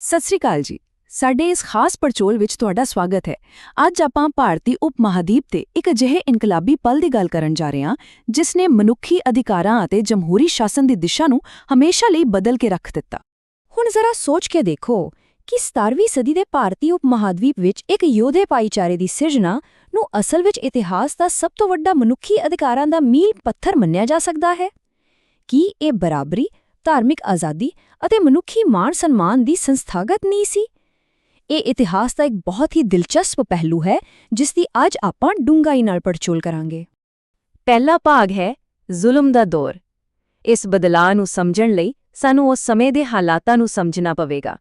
ਸਤਿ ਸ੍ਰੀ ਅਕਾਲ ਜੀ। ਸਾਡੇ ਇਸ ਖਾਸ ਪੜਚੋਲ ਵਿੱਚ ਤੁਹਾਡਾ ਸਵਾਗਤ ਹੈ। ਅੱਜ ਆਪਾਂ ਭਾਰਤੀ ਉਪ ਮਹਾਦੀਪ ਤੇ ਇੱਕ ਅਜਿਹੇ ਇਨਕਲਾਬੀ ਪਲ ਦੀ ਗੱਲ ਕਰਨ ਜਾ ਰਹੇ ਹਾਂ ਜਿਸ ਨੇ ਮਨੁੱਖੀ ਅਧਿਕਾਰਾਂ ਅਤੇ ਜਮਹੂਰੀ ਸ਼ਾਸਨ ਦੀ ਦਿਸ਼ਾ ਨੂੰ ਹਮੇਸ਼ਾ ਲਈ ਬਦਲ ਕੇ ਰੱਖ ਦਿੱਤਾ। ਹੁਣ ਜ਼ਰਾ ਸੋਚ ਕੇ ਦੇਖੋ ਕਿ 17ਵੀਂ ਸਦੀ ਦੇ ਭਾਰਤੀ ਉਪ ਮਹਾਦੀਪ ਵਿੱਚ ਇੱਕ ਯੋਧੇ ਭਾਈਚਾਰੇ ਦੀ ਸਿਰਜਣਾ ਨੂੰ ਅਸਲ ਵਿੱਚ ਇਤਿਹਾਸ ਦਾ ਸਭ ਤੋਂ ਵੱਡਾ ਮਨੁੱਖੀ ਅਧਿਕਾਰਾਂ ਦਾ ਮੀਲ ਪੱਥਰ ਮੰਨਿਆ ਜਾ ਸਕਦਾ ਹੈ। ਕੀ ਇਹ ਬਰਾਬਰੀ, ਧਾਰਮਿਕ ਆਜ਼ਾਦੀ ਅਤੇ ਮਨੁੱਖੀ ਮਾਣ-ਸਨਮਾਨ ਦੀ ਸੰਸਥਾਗਤ ਨੀਂਹ ਸੀ? ਇਹ ਇਤਿਹਾਸ ਦਾ ਇੱਕ ਬਹੁਤ ਹੀ ਦਿਲਚਸਪ ਪਹਿਲੂ ਹੈ ਜਿਸ ਦੀ ਅੱਜ ਆਪਾਂ ਡੂੰਘਾਈ ਨਾਲ ਪੜਚੋਲ ਕਰਾਂਗੇ। ਪਹਿਲਾ ਭਾਗ ਹੈ ਜ਼ੁਲਮ ਦਾ ਦੌਰ। ਇਸ ਬਦਲਾਅ ਨੂੰ ਸਮਝਣ ਲਈ ਸਾਨੂੰ ਉਸ ਸਮੇਂ ਦੇ ਹਾਲਾਤਾਂ ਨੂੰ ਸਮਝਣਾ ਪਵੇਗਾ।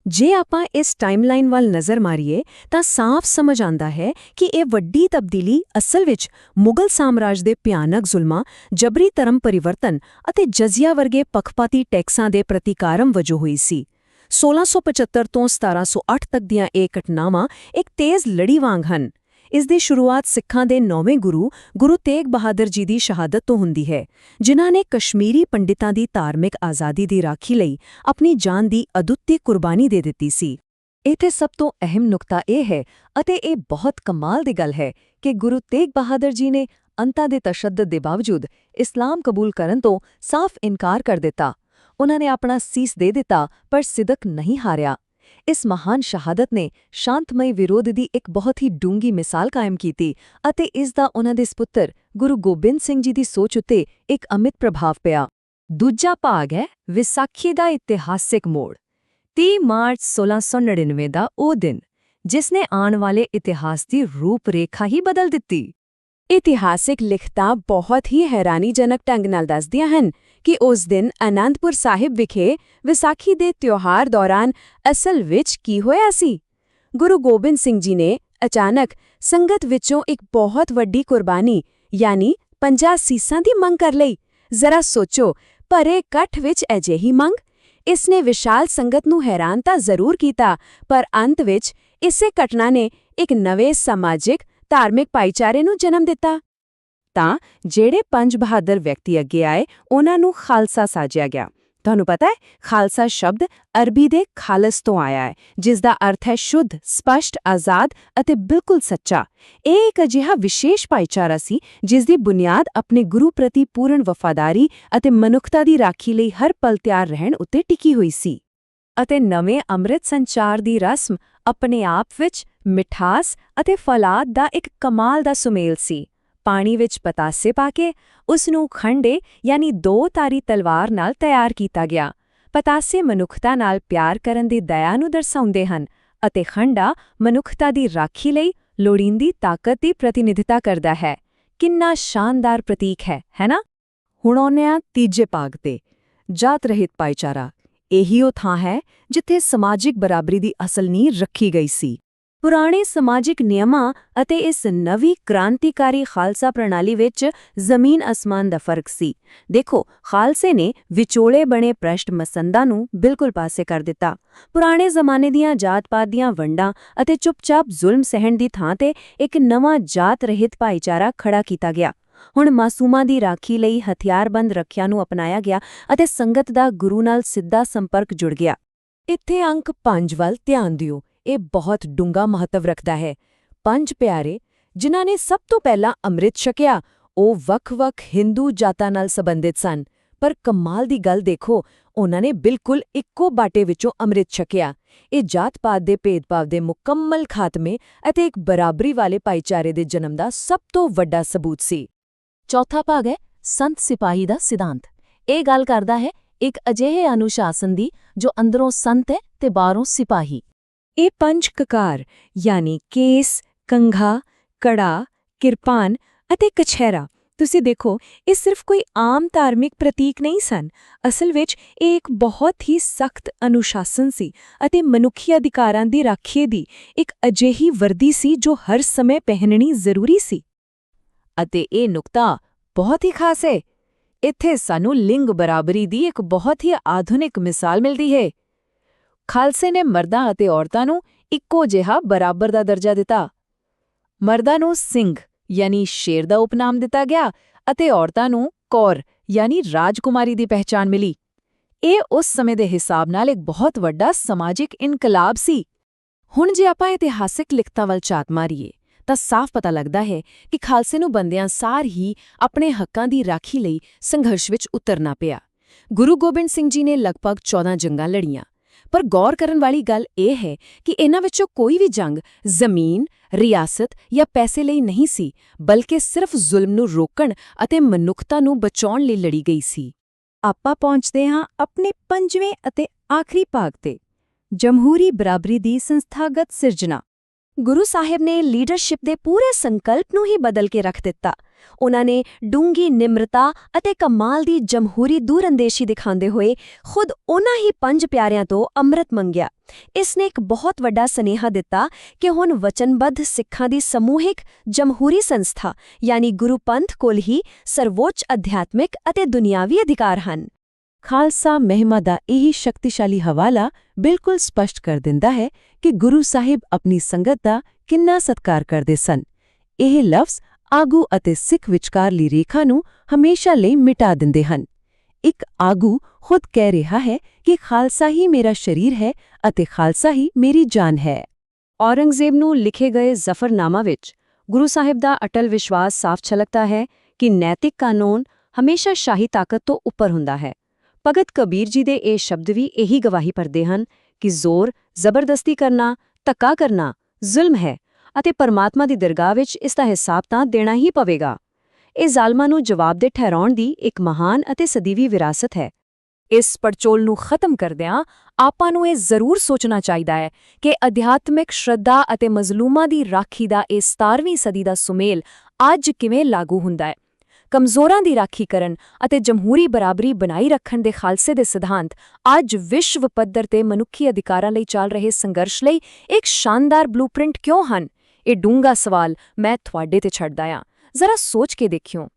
ਜੇ ਆਪਾਂ ਇਸ ਟਾਈਮਲਾਈਨ ਵੱਲ ਨਜ਼ਰ ਮਾਰੀਏ ਤਾਂ ਸਾਫ਼ ਸਮਝ ਆਉਂਦਾ ਹੈ ਕਿ ਇਹ ਵੱਡੀ ਤਬਦੀਲੀ ਅਸਲ ਵਿੱਚ ਮੁਗਲ ਸਾਮਰਾਜ ਦੇ ਭਿਆਨਕ ਜ਼ੁਲਮਾਂ, ਜਬਰੀ ਧਰਮ ਪਰਿਵਰਤਨ ਅਤੇ ਜਜ਼ੀਆ ਵਰਗੇ ਪੱਖਪਾਤੀ ਟੈਕਸਾਂ ਦੇ ਪ੍ਰਤੀਕਾਰਮ ਵਜੋਂ ਹੋਈ ਸੀ। 1675 ਤੋਂ 1708 ਤੱਕ ਦੀਆਂ ਇਹ ਘਟਨਾਵਾਂ ਇੱਕ ਤੇਜ਼ ਲੜੀ ਵਾਂਗ ਹਨ। ਇਸ ਦੀ ਸ਼ੁਰੂਆਤ ਸਿੱਖਾਂ ਦੇ 9ਵੇਂ ਗੁਰੂ ਤੇਗ ਬਹਾਦਰ ਜੀ ਦੀ ਸ਼ਹਾਦਤ ਤੋਂ ਹੁੰਦੀ ਹੈ, ਜਿਨ੍ਹਾਂ ਨੇ ਕਸ਼ਮੀਰੀ ਪੰਡਿਤਾਂ ਦੀ ਧਾਰਮਿਕ ਆਜ਼ਾਦੀ ਦੀ ਰਾਖੀ ਲਈ ਆਪਣੀ ਜਾਨ ਦੀ ਅਦੁੱਤੀ ਕੁਰਬਾਨੀ ਦੇ ਦਿੱਤੀ ਸੀ। ਇੱਥੇ ਸਭ ਤੋਂ ਅਹਿਮ ਨੁਕਤਾ ਇਹ ਹੈ, ਅਤੇ ਇਹ ਬਹੁਤ ਕਮਾਲ ਦੀ ਗੱਲ ਹੈ, ਕਿ ਗੁਰੂ ਤੇਗ ਬਹਾਦਰ ਜੀ ਨੇ ਅੰਤਾਂ ਦੇ ਤਸ਼ੱਦਦ ਦੇ ਬਾਵਜੂਦ ਇਸਲਾਮ ਕਬੂਲ ਕਰਨ ਤੋਂ ਸਾਫ਼ ਇਨਕਾਰ ਕਰ ਦਿੱਤਾ। ਉਨ੍ਹਾਂ ਨੇ ਆਪਣਾ ਸੀਸ ਦੇ ਦਿੱਤਾ, ਪਰ ਸਿਦਕ ਨਹੀਂ ਹਾਰਿਆ। ਇਸ ਮਹਾਨ ਸ਼ਹਾਦਤ ਨੇ ਸ਼ਾਂਤਮਈ ਵਿਰੋਧ ਦੀ ਇੱਕ ਬਹੁਤ ਹੀ ਡੂੰਘੀ ਮਿਸਾਲ ਕਾਇਮ ਕੀਤੀ, ਅਤੇ ਇਸ ਦਾ ਉਨ੍ਹਾਂ ਦੇ ਸਪੁੱਤਰ ਗੁਰੂ ਗੋਬਿੰਦ ਸਿੰਘ ਜੀ ਦੀ ਸੋਚ ਉੱਤੇ ਇੱਕ ਅਮਿਟ ਪ੍ਰਭਾਵ ਪਿਆ। ਦੂਜਾ ਭਾਗ ਹੈ ਵਿਸਾਖੀ ਦਾ ਇਤਿਹਾਸਿਕ ਮੋੜ। 30 ਮਾਰਚ 1699 ਦਾ ਉਹ ਦਿਨ ਜਿਸ ਨੇ ਆਉਣ ਵਾਲੇ ਇਤਿਹਾਸ ਦੀ ਰੂਪ-ਰੇਖਾ ਹੀ ਬਦਲ ਦਿੱਤੀ। ਇਤਿਹਾਸਿਕ ਲਿਖਤਾਂ ਬਹੁਤ ਹੀ ਹੈਰਾਨੀਜਨਕ ਢੰਗ ਨਾਲ ਦੱਸਦੀਆਂ ਹਨ ਕਿ ਉਸ ਦਿਨ ਅਨੰਦਪੁਰ ਸਾਹਿਬ ਵਿਖੇ ਵਿਸਾਖੀ ਦੇ ਤਿਉਹਾਰ ਦੌਰਾਨ ਅਸਲ ਵਿੱਚ ਕੀ ਹੋਇਆ ਸੀ। ਗੁਰੂ ਗੋਬਿੰਦ ਸਿੰਘ ਜੀ ਨੇ ਅਚਾਨਕ ਸੰਗਤ ਵਿੱਚੋਂ ਇੱਕ ਬਹੁਤ ਵੱਡੀ ਕੁਰਬਾਨੀ ਯਾਨੀ 50 ਸੀਸਾਂ ਦੀ ਮੰਗ ਕਰ ਲਈ। ਜ਼ਰਾ ਸੋਚੋ, ਭਰੇ ਇਕੱਠ ਵਿੱਚ ਅਜਿਹੀ ਮੰਗ। ਇਸ ਨੇ ਵਿਸ਼ਾਲ ਸੰਗਤ ਨੂੰ ਹੈਰਾਨ ਤਾਂ ਜ਼ਰੂਰ ਕੀਤਾ, ਪਰ ਅੰਤ ਵਿੱਚ ਇਸੇ ਘਟਨਾ ਨੇ ਇੱਕ ਨਵੇਂ ਸਮਾਜਿਕ ਧਾਰਮਿਕ ਭਾਈਚਾਰੇ ਨੂੰ ਜਨਮ ਦਿੱਤਾ। ਤਾਂ ਜਿਹੜੇ 5 ਬਹਾਦਰ ਵਿਅਕਤੀ ਅੱਗੇ ਆਏ, ਉਹਨਾਂ ਨੂੰ ਖਾਲਸਾ ਸਾਜਿਆ ਗਿਆ। ਤੁਹਾਨੂੰ ਪਤਾ ਹੈ, ਖਾਲਸਾ ਸ਼ਬਦ ਅਰਬੀ ਦੇ ਖਾਲਸ ਤੋਂ ਆਇਆ ਹੈ, ਜਿਸ ਦਾ ਅਰਥ ਹੈ ਸ਼ੁੱਧ, ਸਪਸ਼ਟ, ਆਜ਼ਾਦ ਅਤੇ ਬਿਲਕੁਲ ਸੱਚਾ। ਇਹ ਇੱਕ ਅਜਿਹਾ ਵਿਸ਼ੇਸ਼ ਭਾਈਚਾਰਾ ਸੀ ਜਿਸ ਦੀ ਬੁਨਿਆਦ ਆਪਣੇ ਗੁਰੂ ਪ੍ਰਤੀ ਪੂਰਨ ਵਫਾਦਾਰੀ ਅਤੇ ਮਨੁੱਖਤਾ ਦੀ ਰਾਖੀ ਲਈ ਹਰ ਪਲ ਤਿਆਰ ਰਹਿਣ ਉੱਤੇ ਟਿਕੀ ਹੋਈ ਸੀ। ਅਤੇ ਨਵੇਂ ਅੰਮ੍ਰਿਤ ਸੰਚਾਰ ਦੀ ਰਸਮ ਆਪਣੇ ਆਪ ਵਿੱਚ ਮਿਠਾਸ ਅਤੇ ਫੌਲਾਦ ਦਾ ਇੱਕ ਕਮਾਲ ਦਾ ਸੁਮੇਲ ਸੀ। ਪਾਣੀ ਵਿੱਚ ਪਤਾਸੇ ਪਾ ਕੇ ਉਸ ਨੂੰ ਖੰਡੇ ਯਾਨੀ 2 ਧਾਰੀ ਤਲਵਾਰ ਨਾਲ ਤਿਆਰ ਕੀਤਾ ਗਿਆ। ਪਤਾਸੇ ਮਨੁੱਖਤਾ ਨਾਲ ਪਿਆਰ ਕਰਨ ਦੀ ਦਇਆ ਨੂੰ ਦਰਸਾਉਂਦੇ ਹਨ, ਅਤੇ ਖੰਡਾ ਮਨੁੱਖਤਾ ਦੀ ਰਾਖੀ ਲਈ ਲੋੜੀਂਦੀ ਤਾਕਤ ਦੀ ਪ੍ਰਤੀਨਿਧਤਾ ਕਰਦਾ ਹੈ। ਕਿੰਨਾ ਸ਼ਾਨਦਾਰ ਪ੍ਰਤੀਕ ਹੈ ਨਾ? ਹੁਣ ਆਉਂਦੇ ਹਾਂ ਤੀਜੇ ਭਾਗ ਤੇ, ਜਾਤ ਰਹਿਤ ਭਾਈਚਾਰਾ। ਇਹੀ ਉਹ ਥਾਂ ਹੈ ਜਿੱਥੇ ਸਮਾਜਿਕ ਬਰਾਬਰੀ ਦੀ ਅਸਲ ਨੀਂਹ ਰੱਖੀ ਗਈ ਸੀ। ਪੁਰਾਣੇ ਸਮਾਜਿਕ ਨਿਯਮਾਂ ਅਤੇ ਇਸ ਨਵੀਂ ਕ੍ਰਾਂਤੀਕਾਰੀ ਖਾਲਸਾ ਪ੍ਰਣਾਲੀ ਵਿੱਚ ਜ਼ਮੀਨ ਅਸਮਾਨ ਦਾ ਫਰਕ ਸੀ। ਦੇਖੋ, ਖਾਲਸੇ ਨੇ ਵਿਚੋਲੇ ਬਣੇ ਭ੍ਰਸ਼ਟ ਮਸੰਦਾਂ ਨੂੰ ਬਿਲਕੁਲ ਪਾਸੇ ਕਰ ਦਿੱਤਾ। ਪੁਰਾਣੇ ਜ਼ਮਾਨੇ ਦੀਆਂ ਜਾਤ-ਪਾਤ ਦੀਆਂ ਵੰਡਾਂ ਅਤੇ ਚੁੱਪਚਾਪ ਜ਼ੁਲਮ ਸਹਿਣ ਦੀ ਥਾਂ ਤੇ ਇੱਕ ਨਵਾਂ ਜਾਤ ਰਹਿਤ ਭਾਈਚਾਰਾ ਖੜਾ ਕੀਤਾ ਗਿਆ। ਹੁਣ ਮਾਸੂਮਾਂ ਦੀ ਰਾਖੀ ਲਈ ਹਥਿਆਰਬੰਦ ਰੱਖਿਆ ਨੂੰ ਅਪਣਾਇਆ ਗਿਆ ਅਤੇ ਸੰਗਤ ਦਾ ਗੁਰੂ ਨਾਲ ਸਿੱਧਾ ਸੰਪਰਕ ਜੁੜ ਗਿਆ। ਇੱਥੇ ਅੰਕ 5 ਵੱਲ ਧਿਆਨ ਦਿਓ। ਇਹ ਬਹੁਤ ਡੂੰਘਾ ਮਹੱਤਵ ਰੱਖਦਾ ਹੈ। 5 ਪਿਆਰੇ ਜਿਨ੍ਹਾਂ ਨੇ ਸਭ ਤੋਂ ਪਹਿਲਾਂ ਅੰਮ੍ਰਿਤ ਛਕਿਆ, ਉਹ ਵੱਖ-ਵੱਖ ਹਿੰਦੂ ਜਾਤਾਂ ਨਾਲ ਸੰਬੰਧਿਤ ਸਨ। ਪਰ ਕਮਾਲ ਦੀ ਗੱਲ ਦੇਖੋ, ਉਹਨਾਂ ਨੇ ਬਿਲਕੁਲ ਇੱਕੋ ਬਾਟੇ ਵਿੱਚੋਂ ਅੰਮ੍ਰਿਤ ਛਕਿਆ। ਇਹ ਜਾਤ-ਪਾਤ ਦੇ ਭੇਦਭਾਵ ਦੇ ਮੁਕੰਮਲ ਖਾਤਮੇ ਅਤੇ ਇੱਕ ਬਰਾਬਰੀ ਵਾਲੇ ਭਾਈਚਾਰੇ ਦੇ ਜਨਮ ਦਾ ਸਭ ਤੋਂ ਵੱਡਾ ਸਬੂਤ ਸੀ। ਚੌਥਾ ਭਾਗ ਹੈ ਸੰਤ ਸਿਪਾਹੀ ਦਾ ਸਿਧਾਂਤ। ਇਹ ਗੱਲ ਕਰਦਾ ਹੈ ਇੱਕ ਅਜਿਹੇ ਅਨੁਸ਼ਾਸਨ ਦੀ ਜੋ ਅੰਦਰੋਂ ਸੰਤ ਹੈ ਤੇ ਬਾਹਰੋਂ ਸਿਪਾਹੀ। ਇਹ 5 ਕਕਾਰ ਯਾਨੀ ਕੇਸ, ਕੰਘਾ, ਕੜਾ, ਕਿਰਪਾਨ ਅਤੇ ਕਛਹਿਰਾ, ਤੁਸੀਂ ਦੇਖੋ, ਇਹ ਸਿਰਫ ਕੋਈ ਆਮ ਧਾਰਮਿਕ ਪ੍ਰਤੀਕ ਨਹੀਂ ਸਨ। ਅਸਲ ਵਿੱਚ ਇਹ ਇੱਕ ਬਹੁਤ ਹੀ ਸਖਤ ਅਨੁਸ਼ਾਸਨ ਸੀ ਅਤੇ ਮਨੁੱਖੀ ਅਧਿਕਾਰਾਂ ਦੀ ਰਾਖੀ ਦੀ ਇੱਕ ਅਜਿਹੀ ਵਰਦੀ ਸੀ ਜੋ ਹਰ ਸਮੇਂ ਪਹਿਨਣੀ ਜ਼ਰੂਰੀ ਸੀ। ਅਤੇ ਇਹ ਨੁਕਤਾ ਬਹੁਤ ਹੀ ਖਾਸ ਹੈ। ਇੱਥੇ ਸਾਨੂੰ ਲਿੰਗ ਬਰਾਬਰੀ ਦੀ ਇੱਕ ਬਹੁਤ ਹੀ ਆਧੁਨਿਕ ਮਿਸਾਲ ਮਿਲਦੀ ਹੈ। ਖਾਲਸੇ ਨੇ ਮਰਦਾਂ ਅਤੇ ਔਰਤਾਂ ਨੂੰ ਇੱਕੋ ਜਿਹਾ ਬਰਾਬਰ ਦਾ ਦਰਜਾ ਦਿੱਤਾ। ਮਰਦਾਂ ਨੂੰ ਸਿੰਘ ਯਾਨੀ ਸ਼ੇਰ ਦਾ ਉਪਨਾਮ ਦਿੱਤਾ ਗਿਆ ਅਤੇ ਔਰਤਾਂ ਨੂੰ ਕੌਰ ਯਾਨੀ ਰਾਜਕੁਮਾਰੀ ਦੀ ਪਹਿਚਾਣ ਮਿਲੀ। ਇਹ ਉਸ ਸਮੇਂ ਦੇ ਹਿਸਾਬ ਨਾਲ ਇੱਕ ਬਹੁਤ ਵੱਡਾ ਸਮਾਜਿਕ ਇਨਕਲਾਬ ਸੀ। ਹੁਣ ਜੇ ਆਪਾਂ ਇਤਿਹਾਸਿਕ ਲਿਖਤਾਂ ਵੱਲ ਝਾਤ ਮਾਰੀਏ ਤਾਂ ਸਾਫ਼ ਪਤਾ ਲੱਗਦਾ ਹੈ ਕਿ ਖਾਲਸੇ ਨੂੰ ਬੰਦਿਆਂ ਸਾਰ ਹੀ ਆਪਣੇ ਹੱਕਾਂ ਦੀ ਰਾਖੀ ਲਈ ਸੰਘਰਸ਼ ਵਿੱਚ ਉਤਰਨਾ ਪਿਆ। ਗੁਰੂ ਗੋਬਿੰਦ ਸਿੰਘ ਜੀ ਨੇ ਲਗਭਗ 14 ਜੰਗਾਂ ਲੜੀਆਂ, ਪਰ ਗੌਰ ਕਰਨ ਵਾਲੀ ਗੱਲ ਇਹ ਹੈ ਕਿ ਇਹਨਾਂ ਵਿੱਚੋਂ ਕੋਈ ਵੀ ਜੰਗ ਜ਼ਮੀਨ, ਰਿਆਸਤ ਜਾਂ ਪੈਸੇ ਲਈ ਨਹੀਂ ਸੀ, ਬਲਕਿ ਸਿਰਫ ਜ਼ੁਲਮ ਨੂੰ ਰੋਕਣ ਅਤੇ ਮਨੁੱਖਤਾ ਨੂੰ ਬਚਾਉਣ ਲਈ ਲੜੀ ਗਈ ਸੀ। ਆਪਾਂ ਪਹੁੰਚਦੇ ਹਾਂ ਆਪਣੇ 5ਵੇਂ ਅਤੇ ਆਖਰੀ ਭਾਗ ਤੇ, ਜਮਹੂਰੀ ਬਰਾਬਰੀ ਦੀ ਸੰਸਥਾਗਤ ਸਿਰਜਣਾ। ਗੁਰੂ ਸਾਹਿਬ ਨੇ ਲੀਡਰਸ਼ਿਪ ਦੇ ਪੂਰੇ ਸੰਕਲਪ ਨੂੰ ਹੀ ਬਦਲ ਕੇ ਰੱਖ ਦਿੱਤਾ। ਉਨ੍ਹਾਂ ਨੇ ਡੂੰਘੀ ਨਿਮਰਤਾ ਅਤੇ ਕਮਾਲ ਦੀ ਜਮਹੂਰੀ ਦੂਰਅੰਦੇਸ਼ੀ ਦਿਖਾਉਂਦੇ ਹੋਏ ਖੁਦ ਉਨ੍ਹਾਂ ਹੀ 5 ਪਿਆਰਿਆਂ ਤੋਂ ਅੰਮ੍ਰਿਤ ਮੰਗਿਆ। ਇਸ ਨੇ ਇੱਕ ਬਹੁਤ ਵੱਡਾ ਸੁਨੇਹਾ ਦਿੱਤਾ ਕਿ ਹੁਣ ਵਚਨਬੱਧ ਸਿੱਖਾਂ ਦੀ ਸਮੂਹਿਕ ਜਮਹੂਰੀ ਸੰਸਥਾ ਯਾਨੀ ਗੁਰੂ ਪੰਥ ਕੋਲ ਹੀ ਸਰਵੋੱਚ ਅਧਿਆਤਮਿਕ ਅਤੇ ਦੁਨਿਆਵੀ ਅਧਿਕਾਰ ਹਨ। ਖਾਲਸਾ ਮਹਿਮਾ ਦਾ ਇਹੀ ਸ਼ਕਤੀਸ਼ਾਲੀ ਹਵਾਲਾ ਬਿਲਕੁਲ ਸਪਸ਼ਟ ਕਰ ਦਿੰਦਾ ਹੈ ਕਿ ਗੁਰੂ ਸਾਹਿਬ ਆਪਣੀ ਸੰਗਤ ਦਾ ਕਿੰਨਾ ਸਤਿਕਾਰ ਕਰਦੇ ਸਨ। ਇਹ ਲਫ਼ਜ਼ ਆਗੂ ਅਤੇ ਸਿੱਖ ਵਿਚਕਾਰਲੀ ਰੇਖਾ ਨੂੰ ਹਮੇਸ਼ਾ ਲਈ ਮਿਟਾ ਦਿੰਦੇ ਹਨ। ਇੱਕ ਆਗੂ ਖੁਦ ਕਹਿ ਰਿਹਾ ਹੈ ਕਿ ਖਾਲਸਾ ਹੀ ਮੇਰਾ ਸ਼ਰੀਰ ਹੈ ਅਤੇ ਖਾਲਸਾ ਹੀ ਮੇਰੀ ਜਾਨ ਹੈ। ਔਰੰਗਜ਼ੇਬ ਨੂੰ ਲਿਖੇ ਗਏ ਜ਼ਫਰਨਾਮਾ ਵਿੱਚ ਗੁਰੂ ਸਾਹਿਬ ਦਾ ਅਟਲ ਵਿਸ਼ਵਾਸ ਸਾਫ਼ ਝਲਕਦਾ ਹੈ ਕਿ ਨੈਤਿਕ ਕਾਨੂੰਨ ਹਮੇਸ਼ਾ ਸ਼ਾਹੀ ਤਾਕਤ ਤੋਂ ਉੱਪਰ ਹੁੰਦਾ ਹੈ। ਭਗਤ ਕਬੀਰ ਜੀ ਦੇ ਇਹ ਸ਼ਬਦ ਵੀ ਇਹੀ ਗਵਾਹੀ ਭਰਦੇ ਹਨ ਕਿ ਜ਼ੋਰ, ਜ਼ਬਰਦਸਤੀ ਕਰਨਾ, ਧੱਕਾ ਕਰਨਾ ਜ਼ੁਲਮ ਹੈ ਅਤੇ ਪਰਮਾਤਮਾ ਦੀ ਦਰਗਾਹ ਵਿੱਚ ਇਸ ਦਾ ਹਿਸਾਬ ਤਾਂ ਦੇਣਾ ਹੀ ਪਵੇਗਾ। ਇਹ ਜ਼ਾਲਮਾਂ ਨੂੰ ਜਵਾਬਦੇਹ ਠਹਿਰਾਉਣ ਦੀ ਇੱਕ ਮਹਾਨ ਅਤੇ ਸਦੀਵੀ ਵਿਰਾਸਤ ਹੈ। ਇਸ ਪੜਚੋਲ ਨੂੰ ਖਤਮ ਕਰਦਿਆਂ ਆਪਾਂ ਨੂੰ ਇਹ ਜ਼ਰੂਰ ਸੋਚਣਾ ਚਾਹੀਦਾ ਹੈ ਕਿ ਅਧਿਆਤਮਿਕ ਸ਼ਰਧਾ ਅਤੇ ਮਜ਼ਲੂਮਾਂ ਦੀ ਰਾਖੀ ਦਾ ਇਹ 17ਵੀਂ ਸਦੀ ਦਾ ਸੁਮੇਲ ਅੱਜ ਕਿਵੇਂ ਲਾਗੂ ਹੁੰਦਾ ਹੈ। ਕਮਜ਼ੋਰਾਂ ਦੀ ਰਾਖੀ ਕਰਨ ਅਤੇ ਜਮਹੂਰੀ ਬਰਾਬਰੀ ਬਣਾਈ ਰੱਖਣ ਦੇ ਖਾਲਸੇ ਦੇ ਸਿਧਾਂਤ ਅੱਜ ਵਿਸ਼ਵ ਪੱਧਰ ਤੇ ਮਨੁੱਖੀ ਅਧਿਕਾਰਾਂ ਲਈ ਚੱਲ ਰਹੇ ਸੰਘਰਸ਼ ਲਈ ਇੱਕ ਸ਼ਾਨਦਾਰ ਬਲੂਪ੍ਰਿੰਟ ਕਿਉਂ ਹਨ? ਇਹ ਡੂੰਘਾ ਸਵਾਲ ਮੈਂ ਤੁਹਾਡੇ ਤੇ ਛੱਡਦਾ ਹਾਂ। ਜ਼ਰਾ ਸੋਚ ਕੇ ਦੇਖਿਓ।